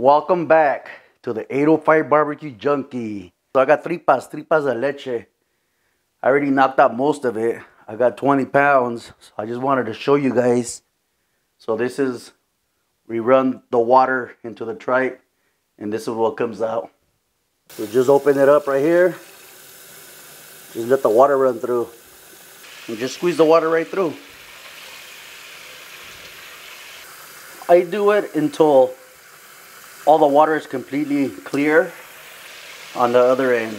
Welcome back to the 805 Barbecue Junkie. So I got tripas de leche. I already knocked out most of it. I got 20 pounds. So I just wanted to show you guys. So this is, we run the water into the tripe, and this is what comes out. So just open it up right here. Just let the water run through. And just squeeze the water right through. I do it until all the water is completely clear on the other end.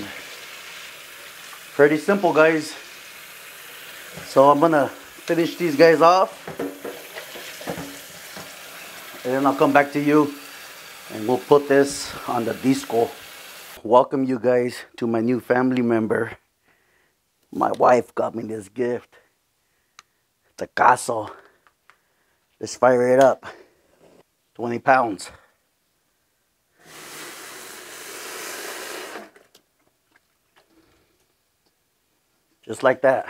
Pretty simple, guys. So I'm gonna finish these guys off, and then I'll come back to you and we'll put this on the disco. Welcome you guys to my new family member. My wife got me this gift. It's a caso. Let's fire it up. 20 pounds. Just like that.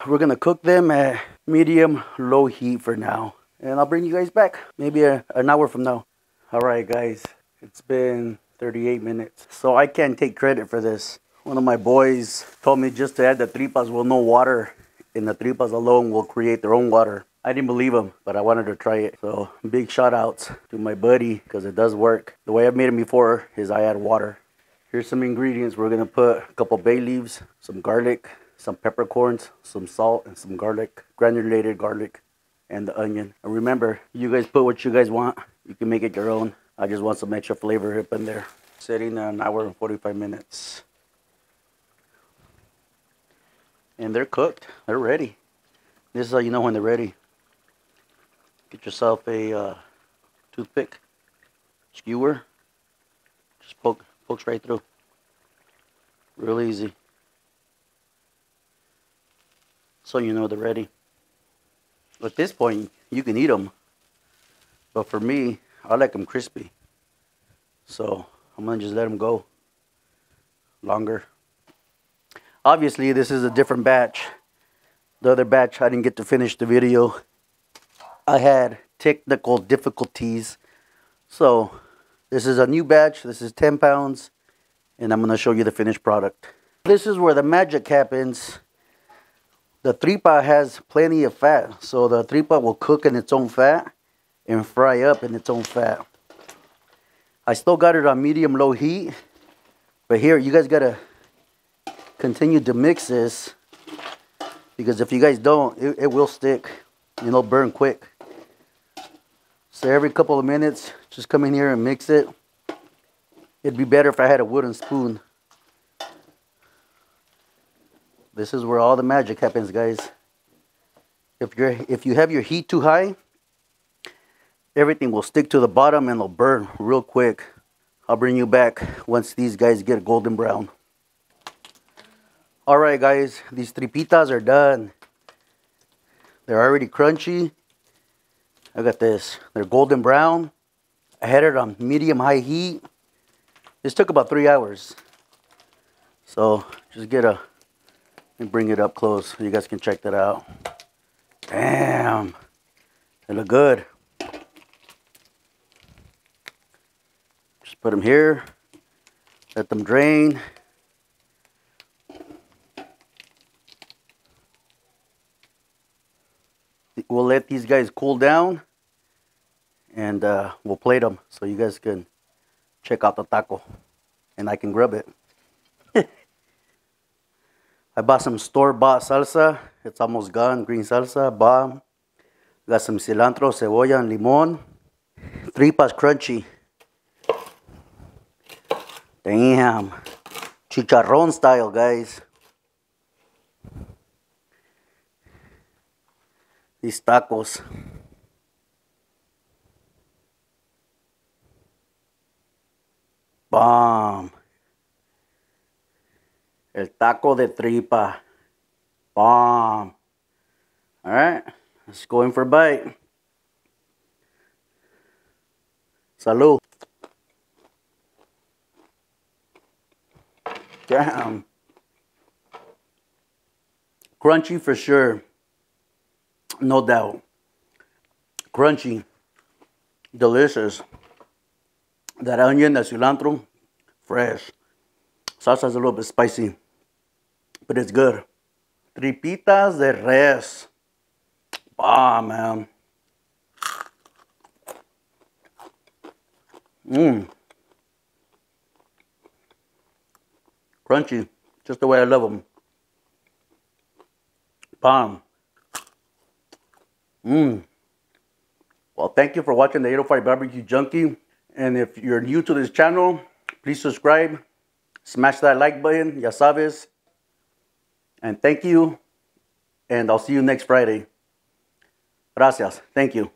We're gonna cook them at medium low heat for now, and I'll bring you guys back maybe an hour from now. All right, guys, it's been 38 minutes, so I can't take credit for this. One of my boys told me just to add the tripas with no water, and the tripas alone will create their own water. I didn't believe him, but I wanted to try it. So big shout outs to my buddy, because it does work. The way I've made it before is I add water. Here's some ingredients. We're gonna put a couple bay leaves, some garlic, some peppercorns, some salt, and some garlic, granulated garlic, and the onion. And remember, you guys put what you guys want. You can make it your own. I just want some extra flavor up in there. Sitting an hour and 45 minutes. And they're cooked. They're ready. This is how you know when they're ready. Get yourself a toothpick, skewer. Just pokes right through. Real easy. So you know they're ready. At this point, you can eat them. But for me, I like them crispy. So I'm going to just let them go longer. Obviously, this is a different batch. The other batch, I didn't get to finish the video. I had technical difficulties. So this is a new batch. This is 10 pounds. And I'm going to show you the finished product. This is where the magic happens. The tripa has plenty of fat, so the tripa will cook in its own fat and fry up in its own fat. I still got it on medium-low heat, but here you guys gotta continue to mix this, because if you guys don't, it will stick and it'll burn quick. So every couple of minutes, just come in here and mix it. It'd be better if I had a wooden spoon. This is where all the magic happens, guys. If you have your heat too high, everything will stick to the bottom and it'll burn real quick. I'll bring you back once these guys get golden brown. All right, guys, these tripitas are done. They're already crunchy. Look at this. They're golden brown. I had it on medium-high heat. This took about 3 hours. So just get a... and bring it up close so you guys can check that out. Damn, they look good. Just put them here, let them drain. We'll let these guys cool down, and we'll plate them so you guys can check out the taco, and I can grub it. I bought some store-bought salsa. It's almost gone. Green salsa, bomb. Got some cilantro, cebolla, and limon. Tripas crunchy. Damn. Chicharrón style, guys. These tacos. Bomb. El taco de tripa. Bomb. Alright, let's go in for a bite. Salud. Damn. Crunchy for sure. No doubt. Crunchy. Delicious. That onion, that cilantro, fresh. Salsa's a little bit spicy, but it's good. Tripitas de res. Ah, man. Mmm. Crunchy. Just the way I love them. Bomb. Mmm. Well, thank you for watching the 805 Barbecue Junkie. And if you're new to this channel, please subscribe. Smash that like button. Ya sabes. And thank you. And I'll see you next Friday. Gracias. Thank you.